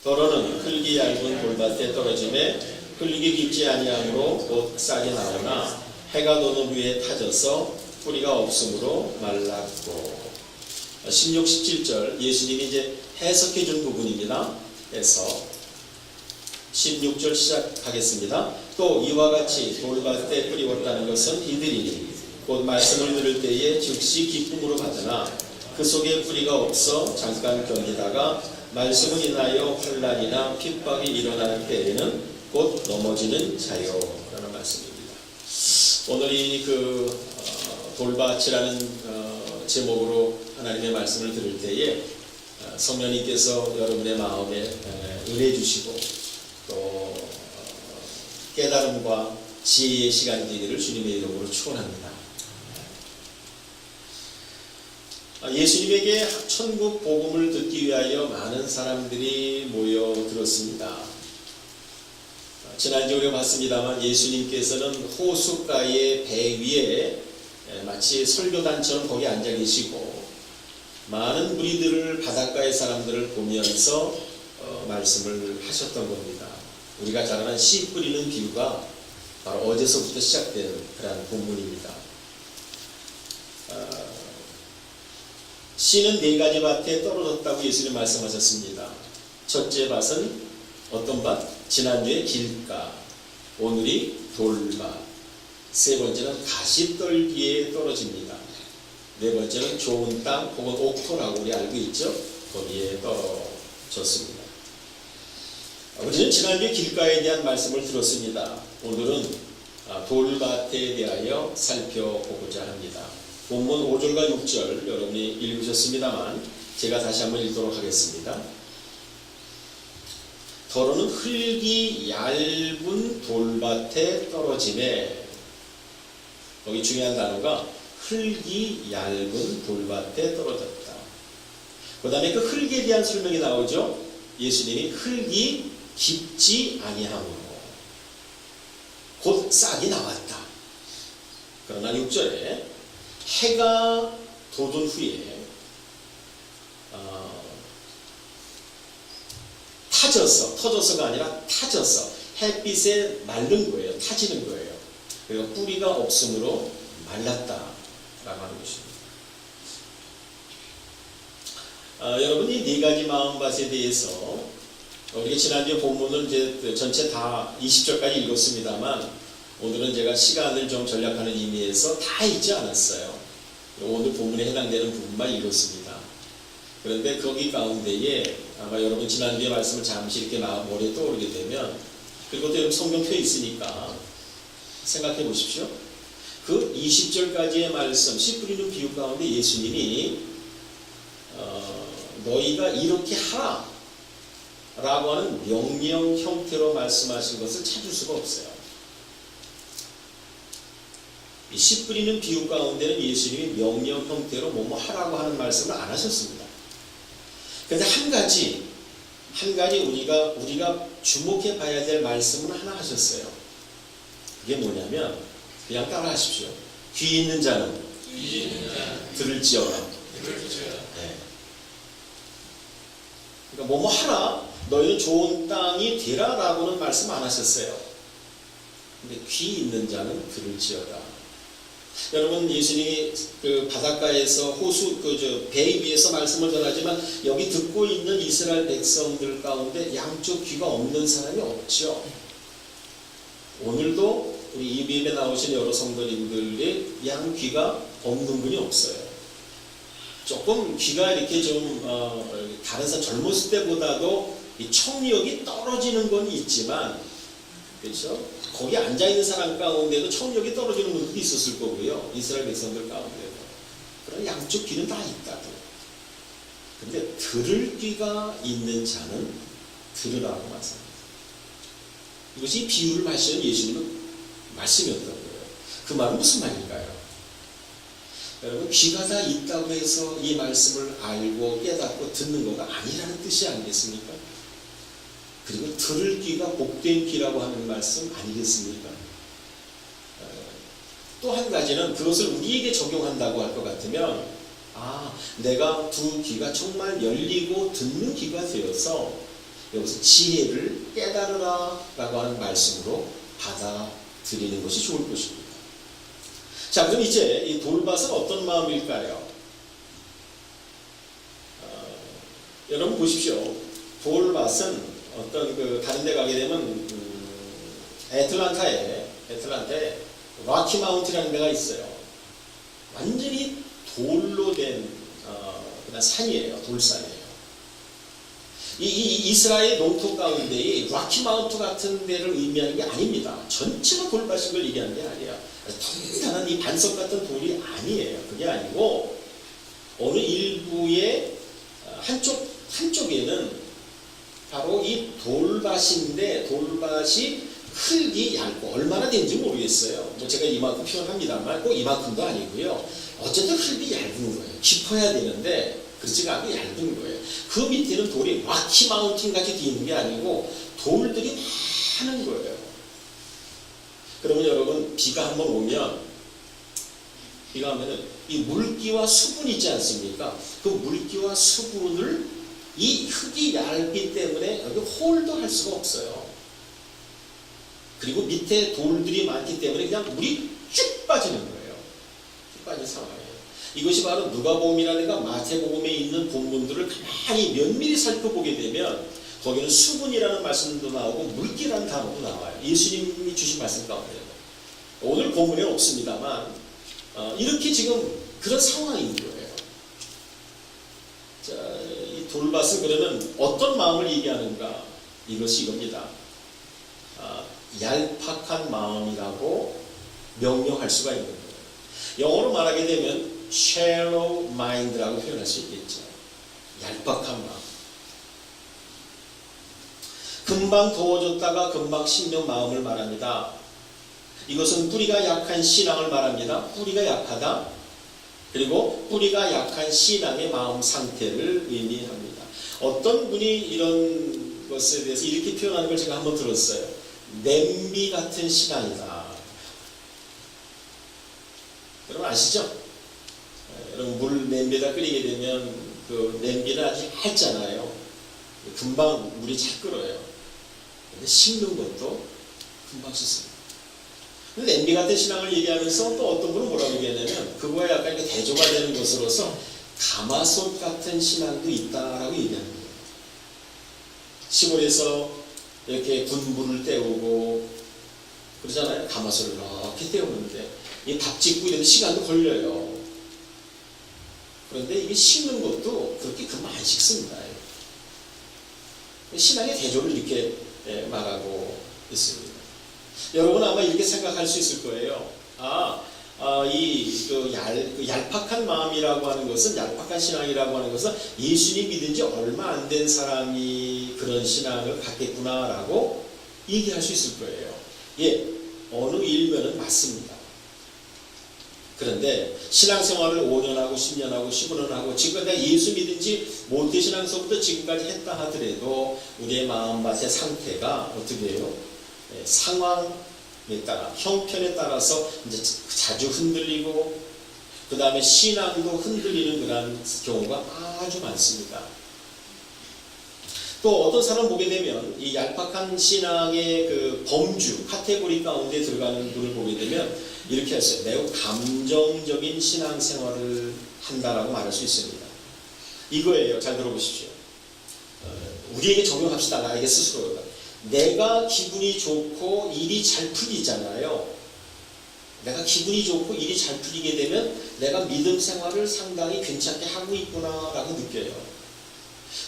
더러는 흙이 얇은 돌밭에 떨어짐에 흘리기 깊지 아니함으로 곧 싹이 나오나 해가 도는 후에 타져서 뿌리가 없으므로 말랐고. 16, 17절 예수님이 이제 해석해 준 부분입니다. 그래서 16절 시작하겠습니다. 또 이와 같이 돌밭에 뿌리웠다는 것은 이들이니 곧 말씀을 들을 때에 즉시 기쁨으로 받으나 그 속에 뿌리가 없어 잠깐 견디다가 말씀을 인하여 환난이나 핍박이 일어나는 때에는 곧 넘어지는 자요 라는 말씀입니다. 오늘 이 돌밭이라는 제목으로 하나님의 말씀을 들을 때에 성령님께서 여러분의 마음에 은혜 주시고 또 깨달음과 지혜의 시간이 되기를 주님의 이름으로 축원합니다. 예수님에게 천국 복음을 듣기 위하여 많은 사람들이 모여들었습니다. 지난주에 우리가 봤습니다만 예수님께서는 호숫가의 배 위에 마치 설교단처럼 거기 앉아 계시고 많은 무리들을 바닷가의 사람들을 보면서 말씀을 하셨던 겁니다. 우리가 잘 아는 씨 뿌리는 비유가 바로 어제서부터 시작된 그런 본문입니다. 씨는 네 가지 밭에 떨어졌다고 예수님 말씀하셨습니다. 첫째 밭은 어떤 밭? 지난주에 길가, 오늘이 돌밭, 세 번째는 가시떨기에 떨어집니다. 네 번째는 좋은 땅 혹은 옥토라고 우리 알고 있죠? 거기에 떨어졌습니다. 우리는 지난주에 길가에 대한 말씀을 들었습니다. 오늘은 돌밭에 대하여 살펴보고자 합니다. 본문 5절과 6절 여러분이 읽으셨습니다만 제가 다시 한번 읽도록 하겠습니다. 더러는 흙이 얇은 돌밭에 떨어짐에, 여기 중요한 단어가 흙이 얇은 돌밭에 떨어졌다. 그 다음에 그 흙에 대한 설명이 나오죠. 예수님이 흙이 깊지 아니함으로 곧 싹이 나왔다. 그러나 6절에 해가 돋은 후에 터져서가 아니라 타져서 햇빛에 마른 거예요. 타지는 거예요. 그리고 뿌리가 없으므로 말랐다라고 하는 것입니다. 여러분 이 네 가지 마음밭에 대해서 우리가 지난주에 본문을 이제 전체 다 20절까지 읽었습니다만 오늘은 제가 시간을 좀 절약하는 의미에서 다 읽지 않았어요. 오늘 본문에 해당되는 부분만 읽었습니다. 그런데 거기 가운데에 아마 여러분 지난주에 말씀을 잠시 이렇게 머리에 떠오르게 되면 그리고 또 여러분 성경표에 있으니까 생각해 보십시오. 그 20절까지의 말씀, 씨 뿌리는 비유 가운데 예수님이 너희가 이렇게 하라 라고 하는 명령 형태로 말씀하신 것을 찾을 수가 없어요. 이 씨 뿌리는 비유 가운데는 예수님이 명령 형태로 뭐뭐 하라고 하는 말씀을 안 하셨습니다. 그런데 한 가지 우리가 주목해 봐야 될 말씀은 하나 하셨어요. 그게 뭐냐면 그냥 따라 하십시오. 귀 있는 자는 들을지어라. 네. 그러니까 뭐뭐 하라, 너희는 좋은 땅이 되라 라고는 말씀 안 하셨어요. 근데 귀 있는 자는 들을지어다. 여러분 예수님이 그 바닷가에서 배 위에서 말씀을 전하지만 여기 듣고 있는 이스라엘 백성들 가운데 양쪽 귀가 없는 사람이 없죠. 오늘도 우리 EBM에 나오신 여러 성도님들의 양 귀가 없는 분이 없어요. 조금 귀가 이렇게 좀 다른 사람 젊었을 때보다도 이 청력이 떨어지는 건 있지만, 그렇죠? 거기 앉아있는 사람 가운데도 청력이 떨어지는 분들도 있었을 거고요. 이스라엘 백성들 가운데도. 그러나 양쪽 귀는 다 있다고. 근데 들을 귀가 있는 자는 들으라고 말씀합니다. 이것이 비유를 마시는 예수님은 말씀이었던 거예요. 그 말은 무슨 말일까요? 여러분 귀가 다 있다고 해서 이 말씀을 알고 깨닫고 듣는 거가 아니라는 뜻이 아니겠습니까? 그리고 들을 귀가 복된 귀라고 하는 말씀 아니겠습니까? 또 한 가지는 그것을 우리에게 적용한다고 할 것 같으면 내가 두 귀가 정말 열리고 듣는 귀가 되어서 여기서 지혜를 깨달으라 라고 하는 말씀으로 받아들이는 것이 좋을 것입니다. 자, 그럼 이제 이 돌밭은 어떤 마음일까요? 여러분 보십시오. 돌밭은 어떤 다른 데 가게 되면 애틀란타에 라키 마운트라는 데가 있어요. 완전히 돌로 된 그냥 산이에요. 돌산이에요. 이 이스라엘 농토 가운데의 라키 마운트 같은 데를 의미하는 게 아닙니다. 전체가 돌밭인 걸 얘기하는 게 아니에요. 단단한 이 반석 같은 돌이 아니에요. 그게 아니고 어느 일부의 한쪽에는 바로 이 돌밭인데 돌밭이 흙이 얇고 얼마나 되는지 모르겠어요. 뭐 제가 이만큼 표현합니다만 꼭 이만큼도 아니고요. 어쨌든 흙이 얇은 거예요. 깊어야 되는데 그렇지가 않고 얇은 거예요. 그 밑에는 돌이 라키 마운틴 같이 되어 있는 게 아니고 돌들이 많은 거예요. 그러면 여러분 비가 한번 오면은 이 물기와 수분이 있지 않습니까? 그 물기와 수분을 이 흙이 얇기 때문에 여기 홀도 할 수가 없어요. 그리고 밑에 돌들이 많기 때문에 그냥 물이 쭉 빠지는 거예요. 쭉 빠진 상황이에요. 이것이 바로 누가복음이라든가 마태복음에 있는 본문들을 가만히 면밀히 살펴보게 되면 거기는 수분이라는 말씀도 나오고 물기라는 단어도 나와요. 예수님이 주신 말씀 가운데. 오늘 본문에는 없습니다만 이렇게 지금 그런 상황인 거예요. 자, 이 돌밭은 그러면 어떤 마음을 얘기하는가? 이것이 이겁니다. 얄팍한 마음이라고 명명할 수가 있는 거예요. 영어로 말하게 되면 shallow mind라고 표현할 수 있겠죠. 얄팍한 마음. 금방 더워졌다가 금방 식는 마음을 말합니다. 이것은 뿌리가 약한 신앙을 말합니다. 뿌리가 약하다. 그리고 뿌리가 약한 신앙의 마음 상태를 의미합니다. 어떤 분이 이런 것에 대해서 이렇게 표현하는 걸 제가 한번 들었어요. 냄비 같은 신앙이다. 여러분 아시죠? 여러분 물 냄비에다 끓이게 되면 그 냄비는 아주 얇잖아요. 금방 물이 잘 끓어요. 근데 식는 것도 금방 식습니다. 냄비 같은 신앙을 얘기하면서 또 어떤 분은 뭐라고 얘기하냐면 그거에 약간 대조가 되는 것으로서 가마솥 같은 신앙도 있다라고 얘기하는 거예요. 시골에서 이렇게 군불을 때우고 그러잖아요. 가마솥을 이렇게 때우는데 이 밥 짓고 이런 시간도 걸려요. 그런데 이게 식는 것도 그렇게 금방 안 식습니다. 신앙의 대조를 이렇게 말하고 있습니다. 여러분 아마 이렇게 생각할 수 있을 거예요. 얄팍한 마음이라고 하는 것은, 얄팍한 신앙이라고 하는 것은 예수님 믿은 지 얼마 안 된 사람이 그런 신앙을 갖겠구나라고 얘기할 수 있을 거예요. 예, 어느 일면은 맞습니다. 그런데 신앙생활을 5년하고 10년하고 15년 하고 지금까지 예수 믿은 지 모태신앙서부터 지금까지 했다 하더라도 우리의 마음밭의 상태가 어떻게 해요? 상황에 따라, 형편에 따라서 이제 자주 흔들리고 그 다음에 신앙도 흔들리는 그런 경우가 아주 많습니다. 또 어떤 사람 보게 되면 이 얄팍한 신앙의 그 범주, 카테고리 가운데 들어가는 분을 보게 되면 이렇게 했어요. 매우 감정적인 신앙생활을 한다라고 말할 수 있습니다. 이거예요. 잘 들어보십시오. 우리에게 적용합시다. 나에게 스스로가. 내가 기분이 좋고 일이 잘 풀리잖아요. 내가 기분이 좋고 일이 잘 풀리게 되면 내가 믿음 생활을 상당히 괜찮게 하고 있구나라고 느껴요.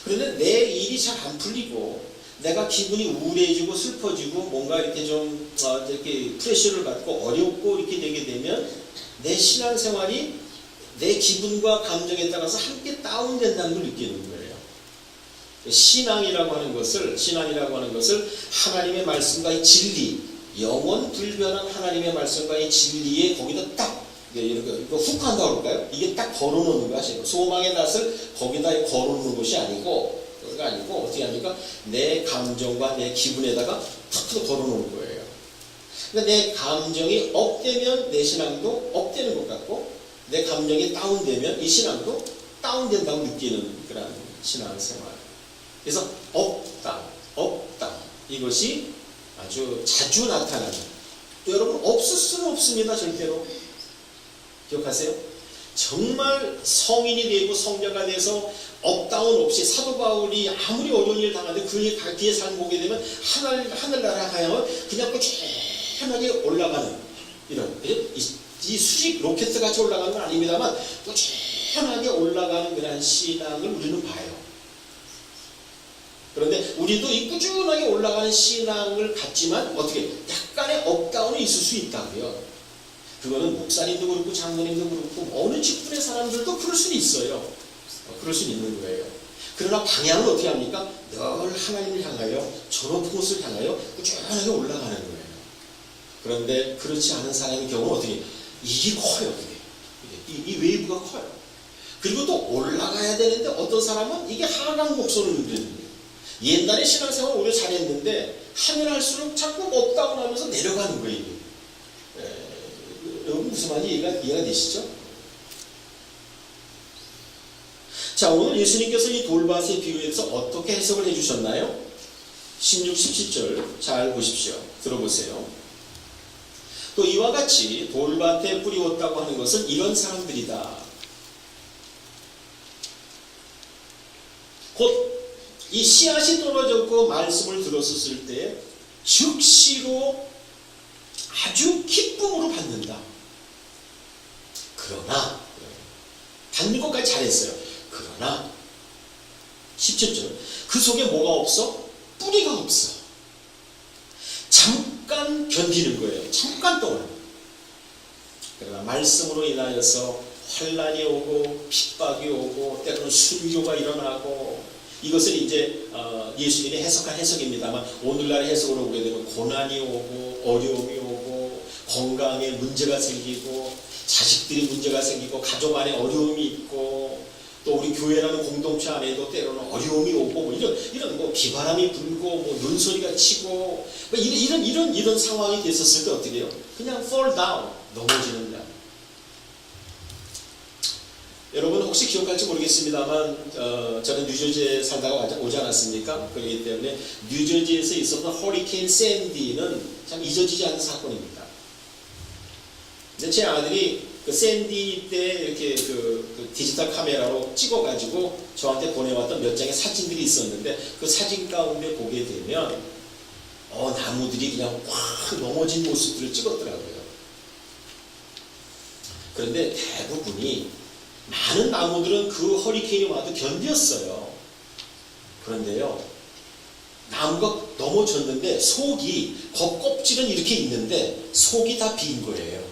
그런데 내 일이 잘 안 풀리고 내가 기분이 우울해지고 슬퍼지고 뭔가 이렇게 좀 이렇게 프레셔를 받고 어렵고 이렇게 되게 되면 내 신앙생활이 내 기분과 감정에 따라서 함께 다운된다는 걸 느끼는 거예요. 신앙이라고 하는 것을 하나님의 말씀과의 진리, 영원 불변한 하나님의 말씀과의 진리에 거기다 딱 이거 훅 한다고 그럴까요? 이게 딱 걸어놓는 것이 소망의 낫을 거기다 걸어놓는 것이 아니고 어떻게 합니까? 내 감정과 내 기분에다가 탁 걸어놓는 거예요. 그러니까 내 감정이 업되면 내 신앙도 업되는 것 같고 내 감정이 다운되면 이 신앙도 다운된다고 느끼는 그런 신앙생활. 그래서 업 없다. 이것이 아주 자주 나타나는. 또 여러분 없을 수는 없습니다. 절대로. 기억하세요? 정말 성인이 되고 성자가 돼서 업다운 없이 사도 바울이 아무리 어려운 일을 당하는데 그 뒤에 삶 보게 되면 하늘나라 향하여 그냥 꾸준하게 올라가는 이런 이 수직 로켓 같이 올라가는 건 아닙니다만 꾸준하게 올라가는 그런 신앙을 우리는 봐요. 그런데 우리도 이 꾸준하게 올라가는 신앙을 갖지만 어떻게 약간의 업다운이 있을 수 있다고요. 그거는 목사님도 그렇고 장로님도 그렇고 어느 직분의 사람들도 그럴 수는 있어요. 그럴 수는 있는 거예요. 그러나 방향은 어떻게 합니까? 늘 하나님을 향하여 저 높은 곳을 향하여 꾸준하게 올라가는 거예요. 그런데 그렇지 않은 사람의 경우는 어떻게 이게 커요. 이 웨이브가 커요. 그리고 또 올라가야 되는데 어떤 사람은 이게 하강 곡선을 누리는 거예요. 옛날에 신앙생활 오래 잘했는데 하면 할수록 자꾸 업다운하면서 내려가는 거예요. 여러분 무슨 말인지 이해가 되시죠? 자, 오늘 예수님께서 이 돌밭의 비유에서 어떻게 해석을 해주셨나요? 16, 17절 잘 보십시오. 들어보세요. 또 이와 같이 돌밭에 뿌리웠다고 하는 것은 이런 사람들이다. 곧 이 씨앗이 떨어졌고 말씀을 들었을 때 즉시로 아주 기쁨으로 받는다. 그러나 받는 것까지 잘했어요. 그러나 17절 그 속에 뭐가 없어? 뿌리가 없어. 잠깐 견디는 거예요. 잠깐 동안. 그러나 말씀으로 인하여서 환난이 오고 핍박이 오고 때로는 순교가 일어나고 이것을 이제 예수님이 해석한 해석입니다만 오늘날 해석으로 보게 되면 고난이 오고 어려움이 오고 건강에 문제가 생기고 자식들이 문제가 생기고 가족 안에 어려움이 있고 또 우리 교회라는 공동체 안에도 때로는 어려움이 오고 뭐 이런 뭐 비바람이 불고 뭐 눈소리가 치고 뭐 이런 상황이 됐었을 때 어떻게 해요? 그냥 fall down 넘어지는 날. 여러분 혹시 기억할지 모르겠습니다만 저는 뉴저지에 살다가 오지 않았습니까? 그렇기 때문에 뉴저지에서 있었던 허리케인 샌디는 참 잊어지지 않는 사건입니다. 근데 제 아들이 그 샌디 때 이렇게 그 디지털 카메라로 찍어가지고 저한테 보내왔던 몇 장의 사진들이 있었는데 그 사진 가운데 보게 되면 나무들이 그냥 확 넘어진 모습들을 찍었더라고요. 그런데 대부분이 많은 나무들은 그 허리케인이 와도 견뎠어요. 그런데요, 나무가 넘어졌는데 속이 겉껍질은 이렇게 있는데 속이 다 빈 거예요.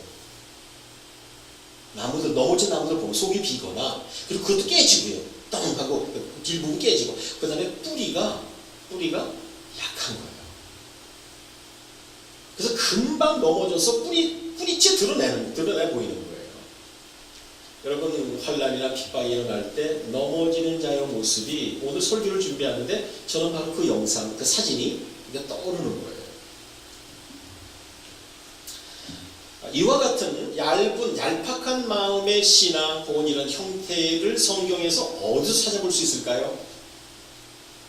나무들 넘어진 나무들 보면 속이 비거나 그리고 그것도 깨지고요. 땅 하고 뒷부분 깨지고 그 다음에 뿌리가 약한 거예요. 그래서 금방 넘어져서 뿌리째 드러내 보이는 거예요. 여러분 환난이나 핍박이 일어날 때 넘어지는 자의 모습이 오늘 설교를 준비하는데 저는 바로 그 영상, 그 사진이 떠오르는 거예요. 이와 같은 얄팍한 마음의 신앙 혹은 이런 형태를 성경에서 어디서 찾아볼 수 있을까요?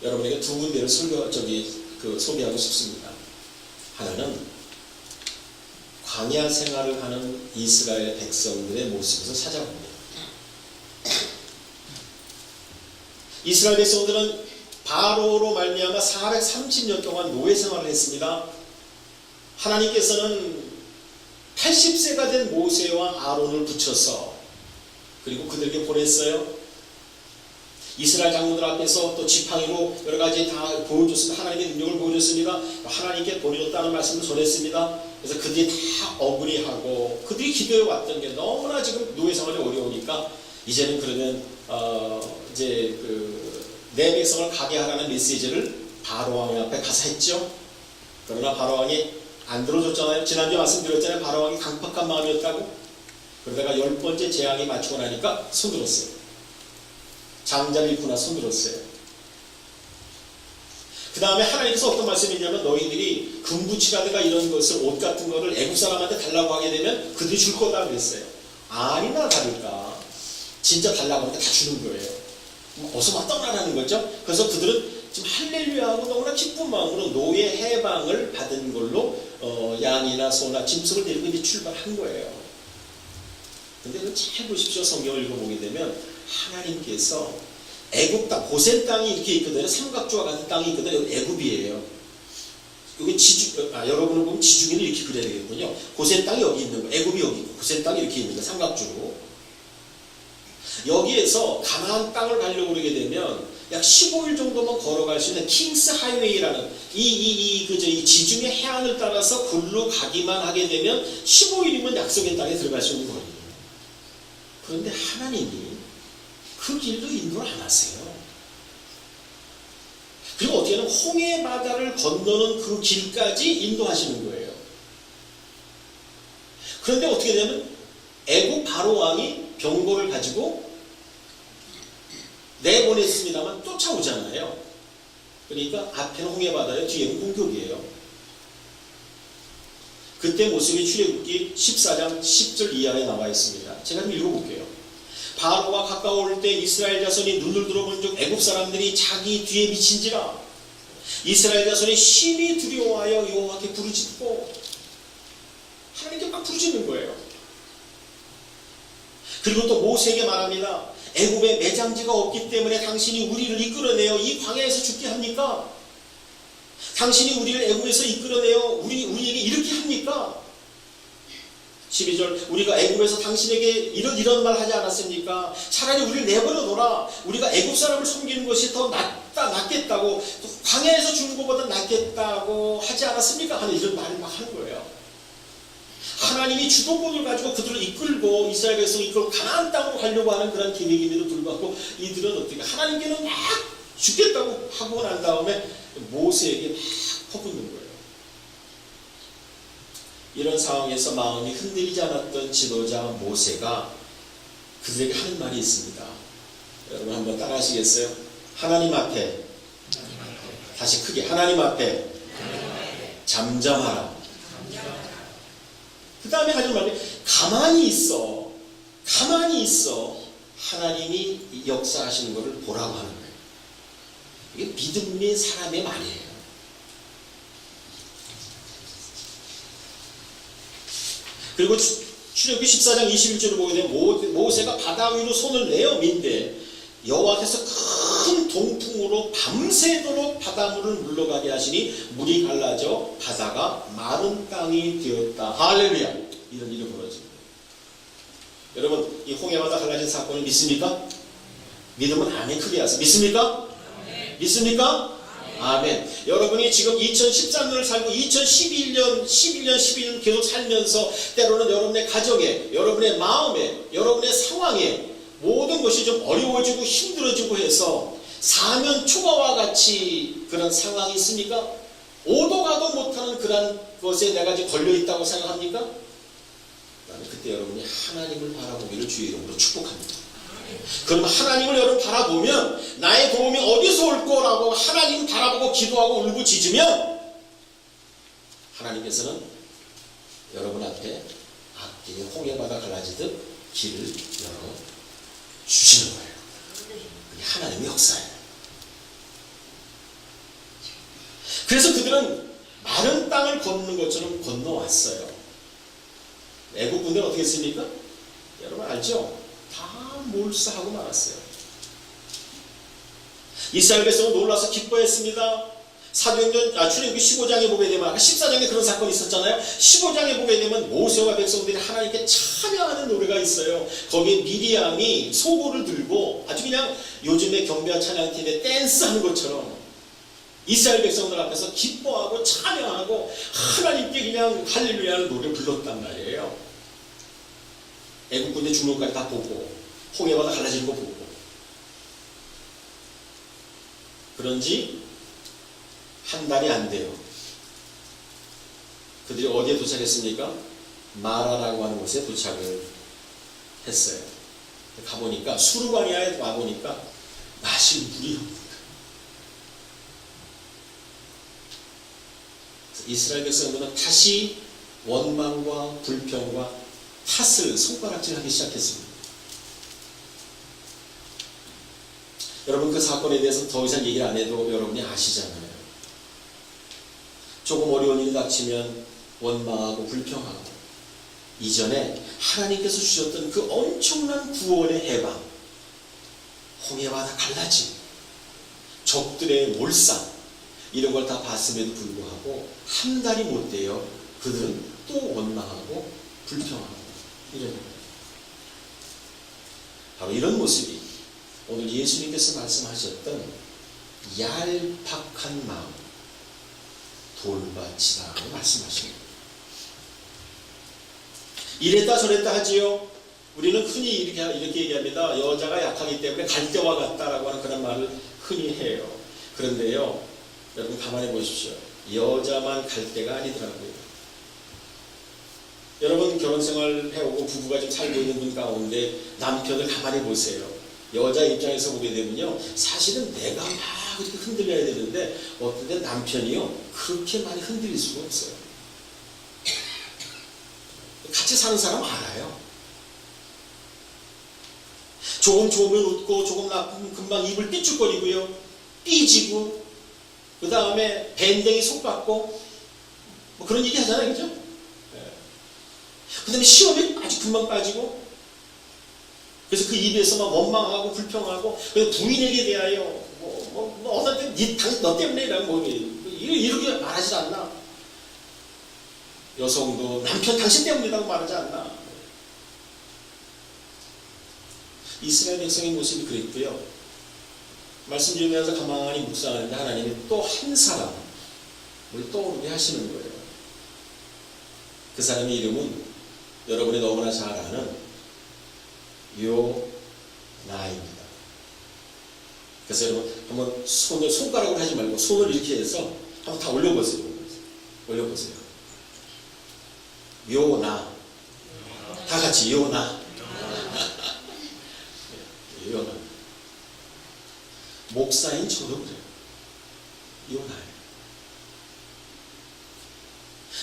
여러분에게 두 군데를 소개하고 싶습니다. 하나는 광야 생활을 하는 이스라엘 백성들의 모습에서 찾아봅니다. 이스라엘 백성들은 바로로 말미암아 430년 동안 노예 생활을 했습니다. 하나님께서는 80세가 된 모세와 아론을 붙여서 그리고 그들에게 보냈어요. 이스라엘 장로들 앞에서 또 지팡이로 여러 가지 다 보여줬습니다. 하나님의 능력을 보여줬습니다. 하나님께 보내줬다는 말씀을 전했습니다. 그래서 그들이 다 어그리하고 그들이 기도해 왔던 게 너무나 지금 노예 생활이 어려우니까 이제는 그러면 이제 내 백성을 가게 하라는 메시지를 바로 왕 앞에 가서 했죠. 그러나 바로 왕이 안 들어줬잖아요. 지난주에 말씀드렸잖아요. 바로 왕이 강팍한 마음이었다고. 그러다가 10번째 재앙이 맞추고 나니까 손들었어요. 장자를 입고 나서 손들었어요. 그 다음에 하나님께서 어떤 말씀이냐면 너희들이 금부치라든가 이런 것을 옷 같은 거를 애국 사람한테 달라고 하게 되면 그들이 줄 거다 그랬어요. 아니나 다를까 진짜 달라고 하니까 다 주는 거예요. 어서 막 떠나라는 거죠. 그래서 그들은 지금 할렐루야하고 너무나 기쁜 마음으로 노예 해방을 받은 걸로 양이나 소나 짐승을 데리고 이제 출발한 거예요. 근데 잘 보십시오. 성경을 읽어보게 되면 하나님께서 애굽 땅, 고센 땅이 이렇게 있거든요. 삼각주와 같은 땅이 있거든요. 여기 애굽이에요. 여기 여러분을 보면 지중해를 이렇게 그려야 되겠군요. 고센 땅이 여기 있는 거, 애굽이 여기 있고, 고센 땅이 이렇게 있는 거, 삼각주로. 여기에서 가나안 땅을 가려고 그러게 되면 약 15일 정도만 걸어갈 수 있는 킹스 하이웨이라는 이 지중해 해안을 따라서 글로 가기만 하게 되면 15일이면 약속의 땅에 들어갈 수 있는 거리예요. 그런데 하나님이 그 길도 인도를 안 하세요. 그리고 어떻게 하면 홍해 바다를 건너는 그 길까지 인도하시는 거예요. 그런데 어떻게 되면 애굽 바로 왕이 병거를 가지고 내보냈습니다만 쫓아오잖아요. 그러니까 앞에는 홍해 바다예요. 뒤에는 공격이에요. 그때 모습이 출애굽기 14장 10절 이하에 나와 있습니다. 제가 좀 읽어볼게요. 바로가 가까울 때 이스라엘 자손이 눈을 들어본 즉 애굽 사람들이 자기 뒤에 미친지라 이스라엘 자손이 심히 두려워하여 여호와께 부르짖고 하나님께 막 부르짖는 거예요. 그리고 또 모세에게 말합니다. 애굽에 매장지가 없기 때문에 당신이 우리를 이끌어내어 이 광야에서 죽게 합니까? 당신이 우리를 애굽에서 이끌어내어 우리에게 이렇게 합니까? 12절 우리가 애굽에서 당신에게 이런 말 하지 않았습니까? 차라리 우리를 내버려 둬라. 우리가 애굽 사람을 섬기는 것이 더 낫겠다고 광야에서 죽는 것보다 낫겠다고 하지 않았습니까? 하는 이런 말을 막 하는 거예요. 하나님이 주도권을 가지고 그들을 이끌고 이스라엘 백성을 이끌고 가나안 땅으로 가려고 하는 그런 계획임에도 불구하고 이들은 어떻게 하나님께는 막 죽겠다고 하고 난 다음에 모세에게 막 퍼붓는 거예요. 이런 상황에서 마음이 흔들리지 않았던 지도자 모세가 그들에게 하는 말이 있습니다. 여러분 한번 따라 하시겠어요? 하나님 앞에 다시 크게 하나님 앞에 잠잠하라. 그 다음에 하는 말이 가만히 있어. 하나님이 역사하시는 것을 보라고 하는 거예요. 이게 믿음의 사람의 말이에요. 그리고 출애굽기 14장 21절을 보게 되면 모세가 바다 위로 손을 내어 민대 여호와께서 큰 동풍으로 밤새도록 바닷물을 물러가게 하시니 물이 갈라져 바다가 마른 땅이 되었다. 할렐루야. 이런 일이 벌어집니다. 여러분 이 홍해바다 갈라진 사건을 믿습니까? 믿으면 아멘 크게 하세요. 믿습니까? 믿습니까? 아멘. 여러분이 지금 2013년을 살고 2011년 계속 살면서 때로는 여러분의 가정에, 여러분의 마음에, 여러분의 상황에 모든 것이 좀 어려워지고 힘들어지고 해서 사면 초과와 같이 그런 상황이 있습니까? 오도 가도 못하는 그런 것에 내가 지금 걸려있다고 생각합니까? 나는 그때 여러분이 하나님을 바라보기를 주의 이름으로 축복합니다. 그럼 하나님을 여러분 바라보면 나의 도움이 어디서 올 거라고 하나님 바라보고 기도하고 울부짖으면 하나님께서는 여러분 앞에 앞뒤에 홍해바다 갈라지듯 길을 열어 주시는 거예요. 그게 하나님의 역사예요. 그래서 그들은 마른 땅을 걷는 것처럼 건너왔어요. 애국 군대는 어떻게 했습니까? 여러분 알죠? 다 몰수하고 말았어요. 이스라엘 백성은 놀라서 기뻐했습니다. 사도행전 출애굽기 15장에 보게 되면 아까 14장에 그런 사건이 있었잖아요. 15장에 보게 되면 모세와 백성들이 하나님께 찬양하는 노래가 있어요. 거기에 미리암이 소고를 들고 아주 그냥 요즘의 경배와 찬양팀에 댄스하는 것처럼 이스라엘 백성들 앞에서 기뻐하고 찬양하고 하나님께 그냥 할렐루야는 노래 불렀단 말이에요. 애국 군대 죽는 것까지 다 보고 홍해바다 갈라지는 거 보고 그런지 한 달이 안 돼요. 그들이 어디에 도착했습니까? 마라라고 하는 곳에 도착을 했어요. 가보니까 수르바니아에 와보니까 마실 물이 없는 거예요. 이스라엘 백성들은 다시 원망과 불평과 탓을 손가락질하기 시작했습니다. 여러분 그 사건에 대해서 더 이상 얘기를 안 해도 여러분이 아시잖아요. 조금 어려운 일이 닥치면 원망하고 불평하고, 이전에 하나님께서 주셨던 그 엄청난 구원의 해방, 홍해와 다 갈라짐, 적들의 몰상, 이런 걸 다 봤음에도 불구하고 한 달이 못 되어 그들은 또 원망하고 불평하고 이런 거예요. 바로 이런 모습이 오늘 예수님께서 말씀하셨던 얄팍한 마음, 돌밭이라고 말씀하십니다. 이랬다 저랬다 하지요. 우리는 흔히 이렇게 얘기합니다. 여자가 약하기 때문에 갈대와 같다라고 하는 그런 말을 흔히 해요. 그런데요, 여러분 가만히 보십시오. 여자만 갈대가 아니더라고요. 여러분 결혼생활 해오고 부부가 좀 살고 있는 분 가운데 남편을 가만히 보세요. 여자 입장에서 보게 되면요, 사실은 내가 막 이렇게 흔들려야 되는데 어떤 때 남편이요 그렇게 많이 흔들릴 수가 없어요. 같이 사는 사람 알아요. 조금 좋으면 웃고 조금 나쁘면 금방 입을 삐죽거리고요, 삐지고, 그 다음에 밴댕이 속 받고 뭐 그런 얘기 하잖아요, 그죠? 그 다음에 시험에 아주 금방 빠지고, 그래서 그 입에서 막 원망하고 불평하고, 그래서 부인에게 대하여 어떤 때 너 때문에라고 이렇게 말하지 않나? 여성도 남편 당신 때문이라고 말하지 않나? 이스라엘 백성의 모습이 그랬고요. 말씀 중에서 가만히 묵상하는데 하나님이 또 한 사람을 떠오르게 하시는 거예요. 그 사람의 이름은 여러분이 너무나 잘 아는 요나입니다. 그래서 여러분 한번 손가락으로 하지 말고 손을 이렇게 해서 한번 다 올려보세요. 올려보세요. 요나. 다 같이 요나. 요나. 목사인 저도 그래요. 요나예요.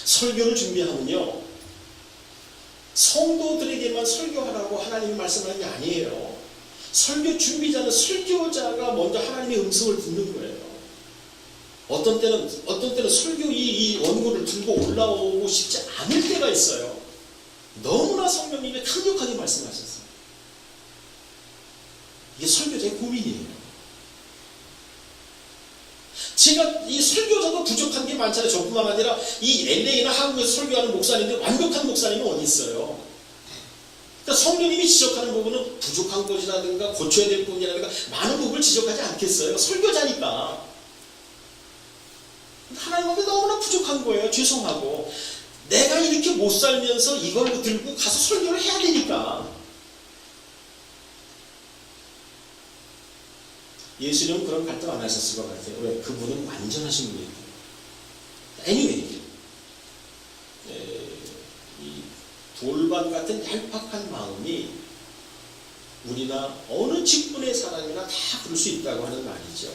설교를 준비하면요, 성도들에게만 설교하라고 하나님이 말씀하는 게 아니에요. 설교 준비자는 설교자가 먼저 하나님의 음성을 듣는 거예요. 어떤 때는 설교 이 원고를 들고 올라오고 싶지 않을 때가 있어요. 너무나 성령님이 강력하게 말씀하셨어요. 이게 설교자의 고민이에요. 제가 이 설교자도 부족한 게 많잖아요. 저뿐만 아니라 이 LA나 한국에서 설교하는 목사님들 완벽한 목사님이 어디 있어요. 그러니까 성령님이 지적하는 부분은 부족한 것이라든가 고쳐야 될 부분이라든가 많은 부분을 지적하지 않겠어요. 설교자니까. 하나님 앞에 너무나 부족한 거예요. 죄송하고. 내가 이렇게 못 살면서 이걸 들고 가서 설교를 해야 되니까. 예수님은 그런 갈등 안 하셨을 것 같아요. 왜? 그분은 완전하신 분이에요. Anyway, 이 돌밭 같은 얄팍한 마음이 우리나 어느 직분의 사람이나 다 그럴 수 있다고 하는 말이죠.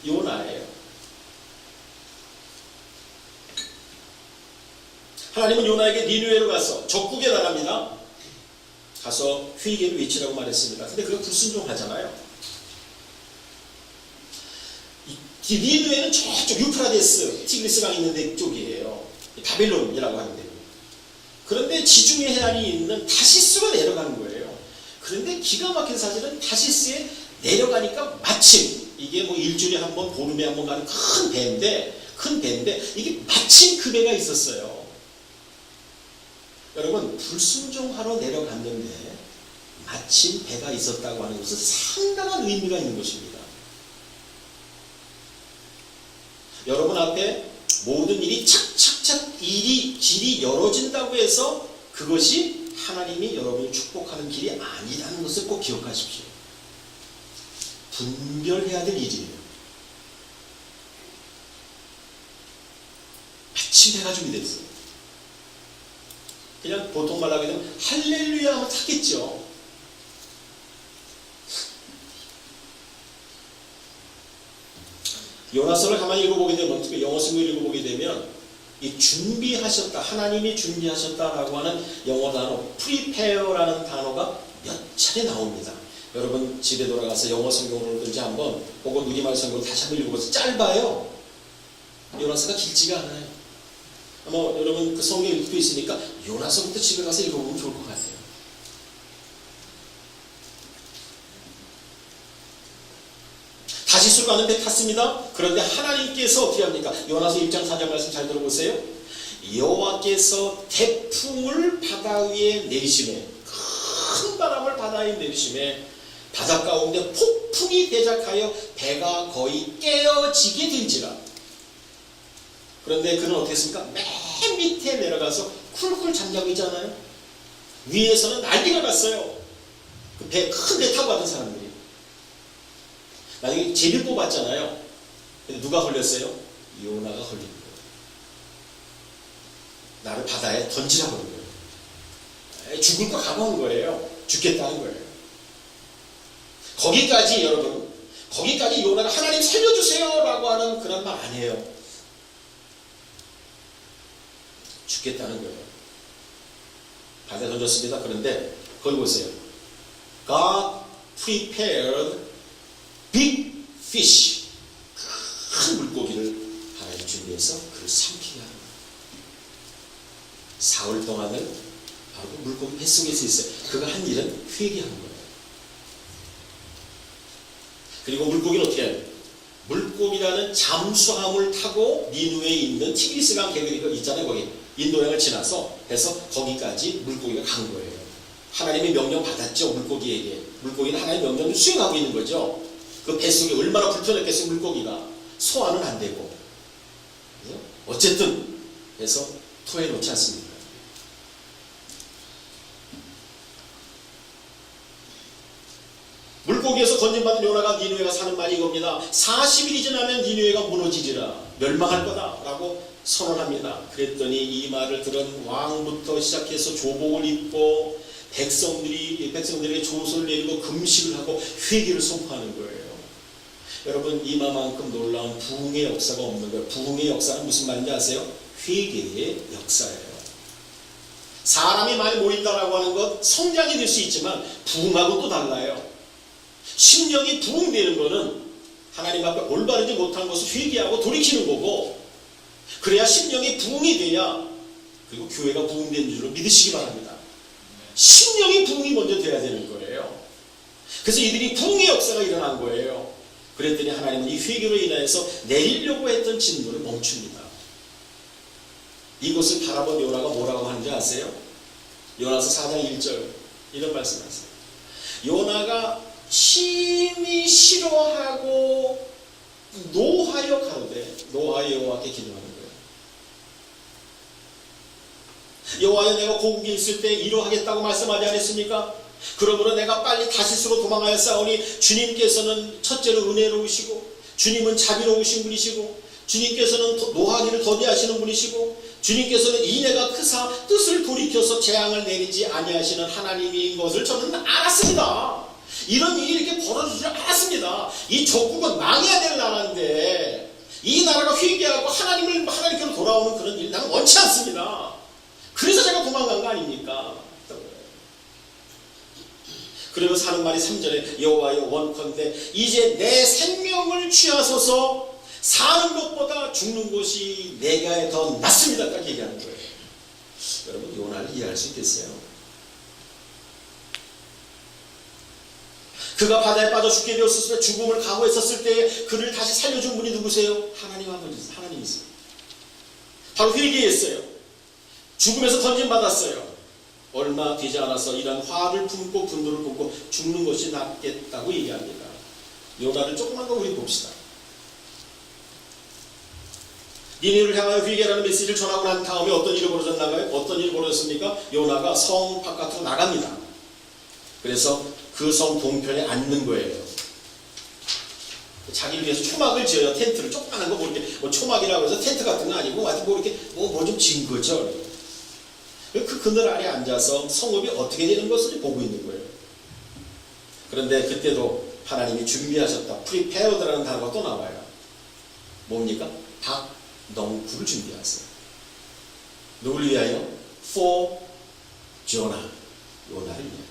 요나예요. 하나님은 요나에게 니느웨로 가서 적국의 나라입니다. 가서 회개를 외치라고 말했습니다. 근데 그거 불순종하잖아요. 니느웨는 저쪽 유프라데스 티그리스강 있는 데 쪽이에요. 바벨론이라고 하는데, 그런데 지중해 해안이 있는 타시스로 내려가는 거예요. 그런데 기가 막힌 사실은 타시스에 내려가니까 마침 이게 뭐 일주일에 한 번, 보름에 한 번 가는 큰 배인데 이게 마침 그 배가 있었어요. 여러분, 불순종하러 내려갔는데 마침 배가 있었다고 하는 것은 상당한 의미가 있는 것입니다. 여러분 앞에 모든 일이 착착착 길이 열어진다고 해서 그것이 하나님이 여러분을 축복하는 길이 아니라는 것을 꼭 기억하십시오. 분별해야 될 일이에요. 마침 배가 준비됐어요. 그냥 보통 말로 하게 되면 할렐루야 하면 타겠죠. 요나서를 가만히 읽어보게 되면, 특히 영어 성경을 읽어보게 되면 이 준비하셨다, 하나님이 준비하셨다라고 하는 영어 단어 prepare라는 단어가 몇 차례 나옵니다. 여러분 집에 돌아가서 영어 성경으로든지 한번 혹은 우리말 성경을 다시 한번 읽어보세요. 짧아요. 요나서가 길지가 않아요. 뭐 여러분 그 성경 읽고 있으니까 요나서부터 집에 가서 읽어보면 좋을 것 같아요. 다시스 가는 배 탔습니다. 그런데 하나님께서 어떻게 합니까? 요나서 1장 4절 말씀 잘 들어보세요. 여호와께서 태풍을 바다 위에 내리심에, 큰 바람을 바다 위에 내리심에 바다 가운데 폭풍이 대작하여 배가 거의 깨어지게 된지라. 그런데 그는 어떻게 했습니까? 맨 밑에 내려가서 쿨쿨 잠자고 있잖아요. 위에서는 난리가 났어요. 그 배, 큰 배 타고 가던 사람들이. 나중에 제비 뽑았잖아요. 근데 누가 걸렸어요? 요나가 걸린 거예요. 나를 바다에 던지라고 그런 거예요. 죽을 거 각오한 거예요. 죽겠다는 거예요. 거기까지 여러분, 거기까지 요나가 하나님 살려주세요 라고 하는 그런 말 아니에요. 죽겠다는 거예요. 바다에 던졌습니다. 그런데 거기 보세요. God prepared big fish. 큰 물고기를 하나님 준비해서 그를 삼키게 하는 거예요. 사흘 동안을 바로 그 물고기 뱃속에서 있어요. 그가 한 일은 회개하는 거예요. 그리고 물고기는 어떻게 해요? 물고기라는 잠수함을 타고 니누에 있는 티그리스강 계곡이 있잖아요. 거기 인도양을 지나서 해서 거기까지 물고기가 간 거예요. 하나님의 명령 받았죠. 물고기에게. 물고기는 하나님의 명령을 수행하고 있는 거죠. 그 뱃속에 얼마나 불편했겠어요. 물고기가. 소화는 안 되고. 어쨌든 해서 토해놓지 않습니까? 물고기에서 건진받은 요나가 니누에가 사는 말이 이겁니다. 40일이 지나면 니누에가 무너지리라. 멸망할 거다 라고 선언합니다. 그랬더니 이 말을 들은 왕부터 시작해서 조복을 입고 백성들에게 조소를 내리고 금식을 하고 회개를 선포하는 거예요. 여러분 이마만큼 놀라운 부흥의 역사가 없는 거예요. 부흥의 역사는 무슨 말인지 아세요? 회개의 역사예요. 사람이 많이 모인다라고 하는 것 성장이 될 수 있지만 부흥하고 또 달라요. 심령이 부흥되는 것은 하나님 앞에 올바르지 못한 것을 회개하고 돌이키는 거고, 그래야 심령이 부흥이 돼야 그리고 교회가 부흥된 줄로 믿으시기 바랍니다. 심령이 부흥이 먼저 돼야 되는 거예요. 그래서 이들이 부흥의 역사가 일어난 거예요. 그랬더니 하나님은 이 회개로 인하여서 내리려고 했던 진노를 멈춥니다. 이것을 바라본 요나가 뭐라고 하는지 아세요? 요나서 4장 1절 이런 말씀하세요. 요나가 심히 싫어하고 노하여 가로되, 노하여 여호와께 기도하는 거예요. 여호와여, 내가 고국에 있을 때 이러하겠다고 말씀하지 않았습니까? 그러므로 내가 빨리 다시스로 도망하여 싸우니 주님께서는 첫째로 은혜로우시고, 주님은 자비로우신 분이시고, 주님께서는 노하기를 더디하시는 분이시고, 주님께서는 이내가 크사 뜻을 돌이켜서 재앙을 내리지 아니하시는 하나님인 것을 저는 알았습니다. 이런 일이 이렇게 벌어질 줄 알았습니다. 이 적국은 망해야 될 나라인데 이 나라가 회개하고 하나님께로 돌아오는 그런 일 나는 원치 않습니다. 그래서 제가 도망간 거 아닙니까? 그러면서 하는 말이 3절에 여호와여 원컨대 이제 내 생명을 취하소서, 사는 것보다 죽는 것이 내가 더 낫습니다. 딱 얘기하는 거예요. 여러분 요나를 이해할 수 있겠어요? 그가 바다에 빠져 죽게 되었을 때, 죽음을 각오했었을 때 그를 다시 살려준 분이 누구세요? 하나님 아버지세요. 하나님이세요. 바로 회개했어요. 죽음에서 건진받았어요. 얼마 되지 않아서 이런 화를 품고 분노를 품고 죽는 것이 낫겠다고 얘기합니다. 요나를 조금만 더 우리 봅시다. 니느웨를 향하여 회개라는 메시지를 전하고 난 다음에 어떤 일이 벌어졌나요? 어떤 일이 벌어졌습니까? 요나가 성 바깥으로 나갑니다. 그래서 그 성 동편에 앉는 거예요. 자기를 위해서 초막을 지어요. 텐트를 조그마한 거, 뭐 이렇게 뭐 초막이라고 해서 텐트 같은 건 아니고 하여튼 뭐 이렇게 뭐 좀 지은 거죠. 그 그늘 아래 앉아서 성읍이 어떻게 되는 것을 보고 있는 거예요. 그런데 그때도 하나님이 준비하셨다. prepared라는 단어가 또 나와요. 뭡니까? 닭넝쿨을 준비하세요. 누구를 위하여? for Jonah. 요나를 위하여.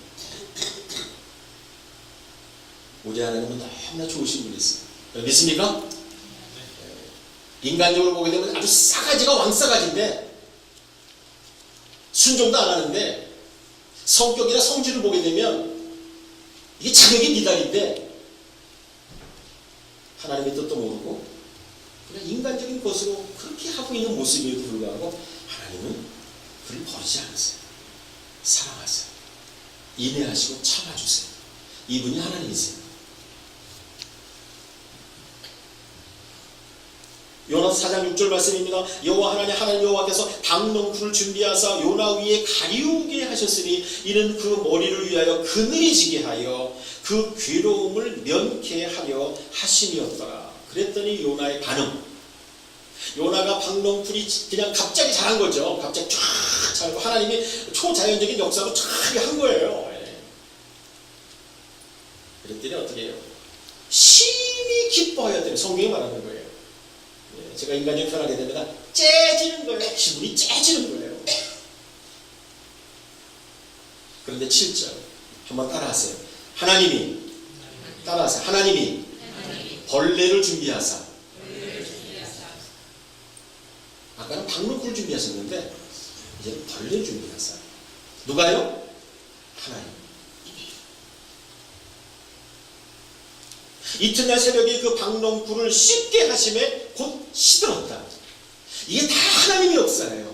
우리 하나님은 너무나 좋으신 분이세요. 믿습니까? 인간적으로 보게 되면 아주 싸가지가 왕싸가지인데 순종도 안 하는데 성격이나 성질을 보게 되면 이게 자격이 미달인데 하나님의 뜻도 모르고 그냥 인간적인 것으로 그렇게 하고 있는 모습에도 불구하고 하나님은 그를 버리지 않으세요. 사랑하세요. 인내하시고 참아주세요. 이분이 하나님이세요. 요나서 4장 6절 말씀입니다. 여호와 하나님 여호와께서 박농쿨을 준비하사 요나 위에 가리우게 하셨으니 이는 그 머리를 위하여 그늘이 지게 하여 그 괴로움을 면케 하려 하심이었더라. 그랬더니 요나의 반응, 요나가 박농쿨이 그냥 갑자기 잘한 거죠. 갑자기 쫙 잘하고 하나님이 초자연적인 역사로 쫙 한 거예요. 그랬더니 어떻게 해요? 심히 기뻐해야 돼요. 성경이 말하는 거예요. 제가 인간적인 표현하게 되면 째지는 거예요. 기분이 째지는 거예요. 그런데 7절 한번 따라하세요. 하나님이 따라하세요. 하나님이 벌레를 준비하사. 아까는 박농쿨을 준비하셨는데 이제는 벌레를 준비하사. 누가요? 하나님. 이튿날 새벽에 그 박농쿨을 씹게 하심에 곧 시들었다. 이게 다 하나님의 역사예요.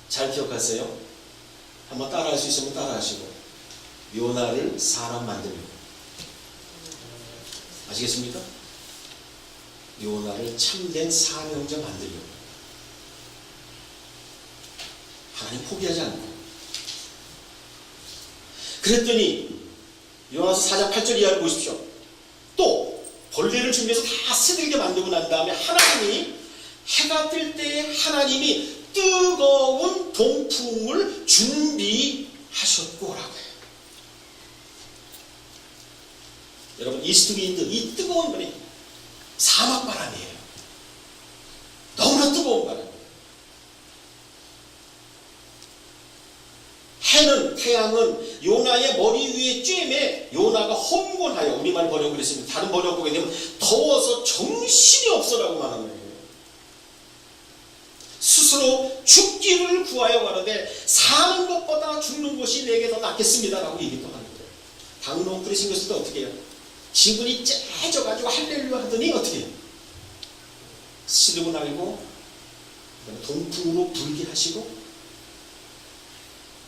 잘 기억하세요. 한번 따라할 수 있으면 따라하시고. 요나를 사람 만들려고. 아시겠습니까? 요나를 참된 사명자 만들려고. 하나님 포기하지 않고. 그랬더니 요나서 4장 8절 이하를 보십시오. 또 벌레를 준비해서 다 스들게 만들고 난 다음에 하나님이 해가 뜰 때에 하나님이 뜨거운 동풍을 준비하셨고라고 해요. 여러분 이스트윈드, 이 뜨거운 바람이 사막 바람이에요. 너무나 뜨거운 바람. 해는, 태양은 요나의 머리 위에 쬐매 요나가 험곤하여, 우리말 번역 그랬습니다. 다른 번역 보게 되면 더워서 정신이 없어라고 말하는 거예요. 스스로 죽기를 구하여 가는데 사는 것보다 죽는 것이 내게 더 낫겠습니다라고 얘기도 하는 거예요. 박농쿨이 생겼을 때 어떻게 해요? 기분이 째져가지고 할렐루야 하더니 어떻게 해요? 시르고 날고 동풍으로 불게 하시고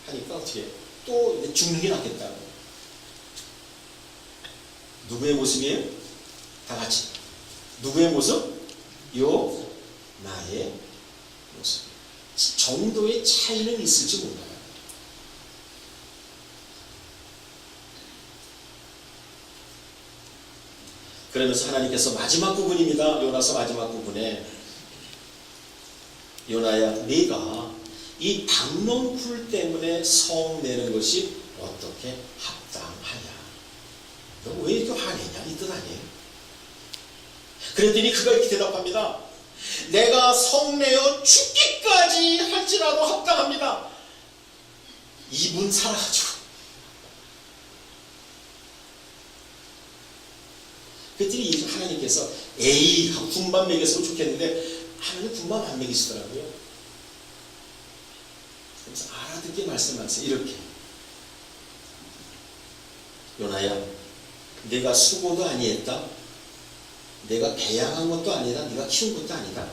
하니까 어떻게 해요? 또 죽는 게 낫겠다고. 누구의 모습이에요? 다 같이. 누구의 모습? 나의 모습. 정도의 차이는 있을지 몰라요. 그러면서 하나님께서 마지막 부분입니다. 요나서 마지막 부분에 요나야, 네가 이 박농쿨 때문에 성 내는 것이 어떻게 합당하냐? 너 왜 이렇게 화내냐? 이 뜻 아니에요? 그랬더니 그가 이렇게 대답합니다. 내가 성 내어 죽기까지 할지라도 합당합니다. 이분 살아가지고. 그랬더니 하나님께서 에이 하고 군밤 먹였으면 좋겠는데 하나님 군밤 안 먹이시더라고요. 그래서 알아듣게 말씀하세요. 이렇게. 요나야, 내가 수고도 아니했다. 내가 배양한 것도 아니다. 네가 키운 것도 아니다.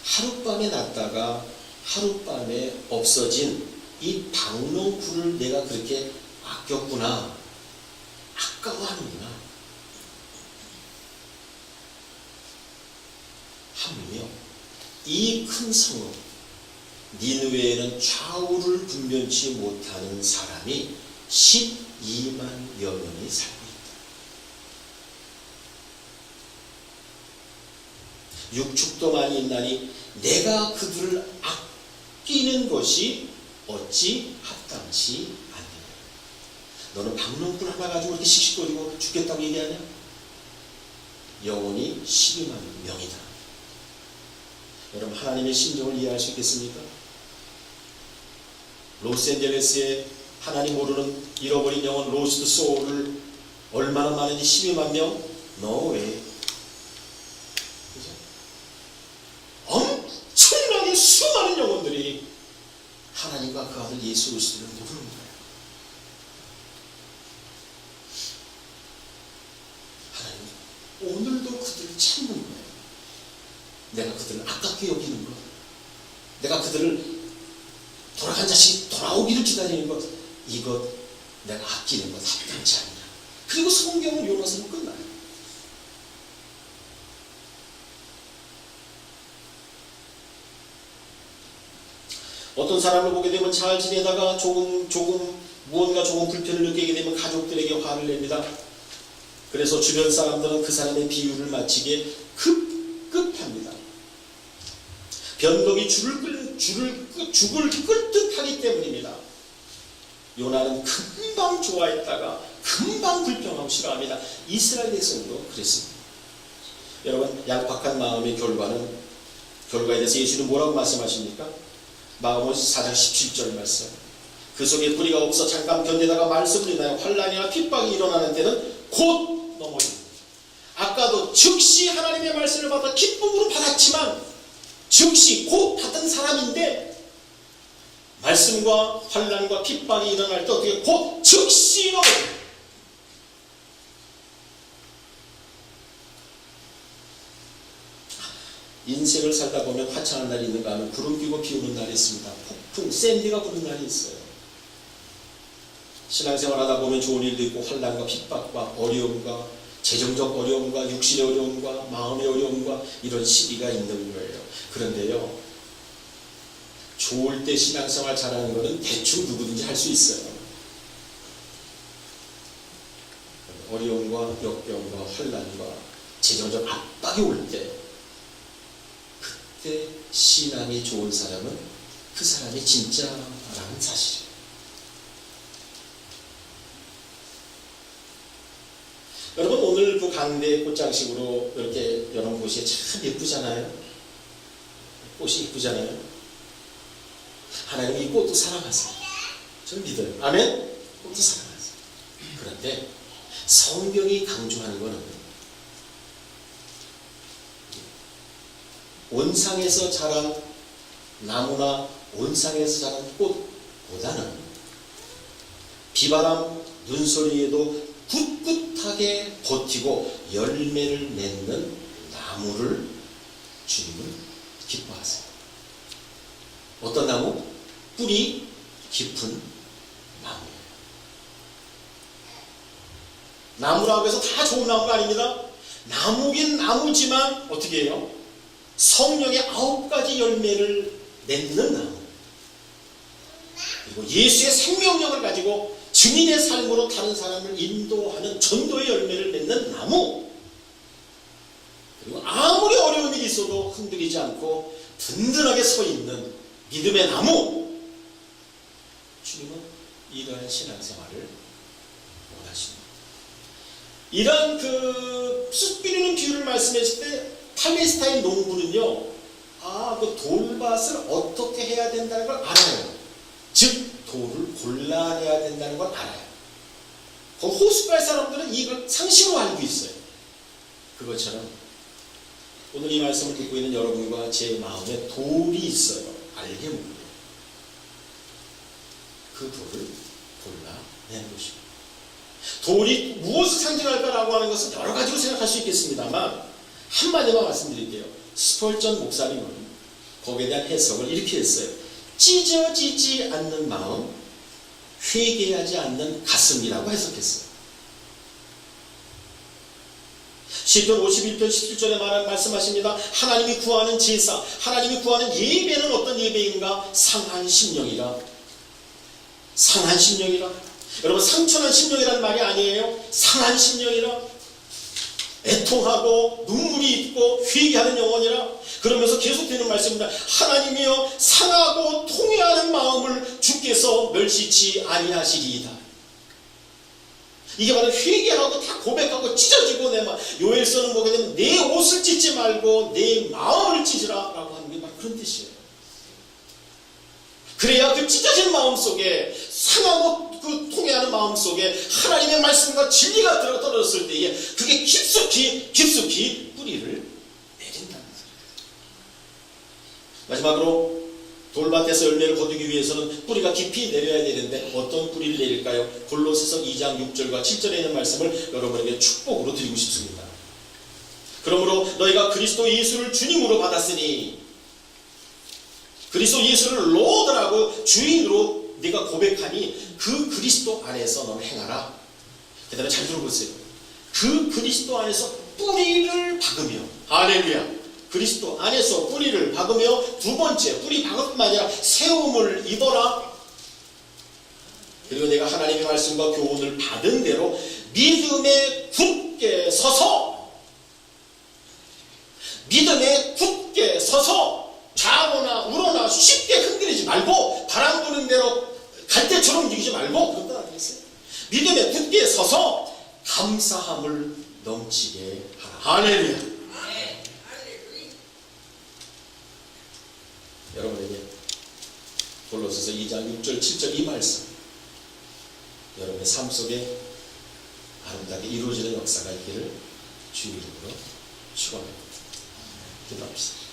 하룻밤에 났다가 하룻밤에 없어진 이 박농쿨을 내가 그렇게 아꼈구나. 아까워하는구나. 하물며 이 큰 성읍 니느웨에는 좌우를 분변치 못하는 사람이 12만여 명이 살고 있다. 육축도 많이 있나니 내가 그들을 아끼는 것이 어찌 합당치 않느냐. 너는 박농쿨 하나 가지고 이렇게 씩씩거리고 죽겠다고 얘기하냐? 영혼이 12만 명이다. 여러분 하나님의 심정을 이해할 수 있겠습니까? 로스앤젤레스에 하나님 모르는 잃어버린 영혼 로스트 소울을 얼마나 많은지 12만 명? No way. 그죠? 엄청나게 수많은 영혼들이 하나님과 그 아들 예수 그리스도를 모르는 거예요. 하나님 오늘도 그들을 찾는 거예요. 내가 그들을 아깝게 여기는 것, 내가 그들을 돌아간 자식이 돌아오기를 기다리는 것, 이것 내가 아끼는 것 합당치 않냐. 그리고 성경은 요나서는 끝나요. 어떤 사람을 보게 되면 잘 지내다가 무언가 조금 불편을 느끼게 되면 가족들에게 화를 냅니다. 그래서 주변 사람들은 그 사람의 비유를 마치기에 급급합니다. 변덕이 죽을 끌 듯하기 때문입니다. 요나는 금방 좋아했다가 금방 불평하고 싫어합니다. 이스라엘 백성도 그랬습니다. 여러분, 양박한 마음의 결과에 대해서 예수는 뭐라고 말씀하십니까? 마가복음 4장 17절 말씀. 그 속에 뿌리가 없어 잠깐 견디다가 말씀을 인하여 환난이나 핍박이 일어나는 때는 곧 넘어집니다. 아까도 즉시 하나님의 말씀을 받아 기쁨으로 받았지만 즉시 곧 받은 사람인데 말씀과 환난과 핍박이 일어날 때 어떻게 곧 즉시 넘어집니다. 인생을 살다 보면 화창한 날이 있는가 하면 구름 끼고 비 오는 날이 있습니다. 폭풍, 샌디가 부는 날이 있어요. 신앙생활 하다 보면 좋은 일도 있고 환난과 핍박과 어려움과 재정적 어려움과 육신의 어려움과 마음의 어려움과 이런 시기가 있는 거예요. 그런데요, 좋을 때 신앙생활 잘하는 것은 대충 누구든지 할 수 있어요. 어려움과 역경과 환난과 재정적 압박이 올 때, 그때 신앙이 좋은 사람은 그 사람이 진짜라는 사실이에요. 여러분, 오늘 그 강대 꽃장식으로 이렇게 여러분 보시기에 참 예쁘잖아요. 꽃이 예쁘잖아요. 하나님이 이 꽃도 사랑하세요. 저는 믿어요. 아멘? 꽃도 사랑하세요. 그런데 성경이 강조하는 것은 온상에서 자란 나무나 온상에서 자란 꽃보다는 비바람, 눈소리에도 꿋꿋하게 버티고 열매를 맺는 나무를 주님은 기뻐하세요. 어떤 나무? 뿌리 깊은 나무예요. 나무라고 해서 다 좋은 나무가 아닙니다. 나무긴 나무지만 어떻게 해요? 성령의 9가지 열매를 맺는 나무, 그리고 예수의 생명력을 가지고 증인의 삶으로 다른 사람을 인도하는 전도의 열매를 맺는 나무, 그리고 아무리 어려운 일이 있어도 흔들리지 않고 든든하게 서 있는 믿음의 나무. 주님은 이러한 신앙생활을 원하십니다. 이러한 쑥 뿌리는 비유를 말씀하실 때 팔레스타인 농부는요, 그 돌밭을 어떻게 해야 된다는 걸 알아요. 즉 돌을 골라내야 된다는 걸 알아요. 그 호숫가의 사람들은 이걸 상식으로 알고 있어요. 그것처럼 오늘 이 말씀을 듣고 있는 여러분과 제 마음에 돌이 있어요. 알게 모르게. 그 돌을 골라내는 것입니다. 돌이 무엇을 상징할까라고 하는 것은 여러 가지로 생각할 수 있겠습니다만 한마디만 말씀드릴게요. 스펄전 목사님은 거기에 대한 해석을 이렇게 했어요. 찢어지지 않는 마음, 회개하지 않는 가슴이라고 해석했어요. 시편 51편 17절에 말씀하십니다. 하나님이 구하는 제사, 하나님이 구하는 예배는 어떤 예배인가? 상한 심령이라. 상한 심령이라. 여러분, 상처난 심령이란 말이 아니에요. 상한 심령이라. 애통하고 눈물이 있고 회개하는 영혼이라. 그러면서 계속되는 말씀입니다. 하나님이여, 상하고 통회하는 마음을 주께서 멸시치 아니하시리이다. 이게 바로 회개하고 다 고백하고 찢어지고 요엘서는 보게 되면 내 옷을 찢지 말고 내 마음을 찢으라 라고 하는 게 바로 그런 뜻이에요. 그래야 그 찢어진 마음 속에 상하고 그 통해하는 마음 속에 하나님의 말씀과 진리가 떨어졌을 때에 그게 깊숙이 뿌리를 내린다는 거예요. 마지막으로 돌밭에서 열매를 거두기 위해서는 뿌리가 깊이 내려야 되는데 어떤 뿌리를 내릴까요? 골로새서 2장 6절과 7절에 있는 말씀을 여러분에게 축복으로 드리고 싶습니다. 그러므로 너희가 그리스도 예수를 주님으로 받았으니, 그리스도 예수를 로드라고 주인으로 네가 고백하니 그 그리스도 안에서 너는 행하라. 그 다음에 잘 들어보세요. 그 그리스도 안에서 뿌리를 박으며, 할렐루야, 그리스도 안에서 뿌리를 박으며, 두 번째 뿌리 박을 뿐만 아니라 세움을 입어라. 그리고 내가 하나님의 말씀과 교훈을 받은 대로 믿음에 굳게 서서, 믿음에 굳게 서서 좌우나 우로나 쉽게 흔들리지 말고 바람 부는 대로 갈대처럼 움직이지 말고, 그런 거 아니겠어요? 믿음에 굳게 서서 감사함을 넘치게 하라. 할렐루야. 여러분에게 골로새서 2장 6절 7절 이 말씀, 여러분의 삶 속에 아름답게 이루어지는 역사가 있기를 주의 이름으로 축원합니다. 기도합시다.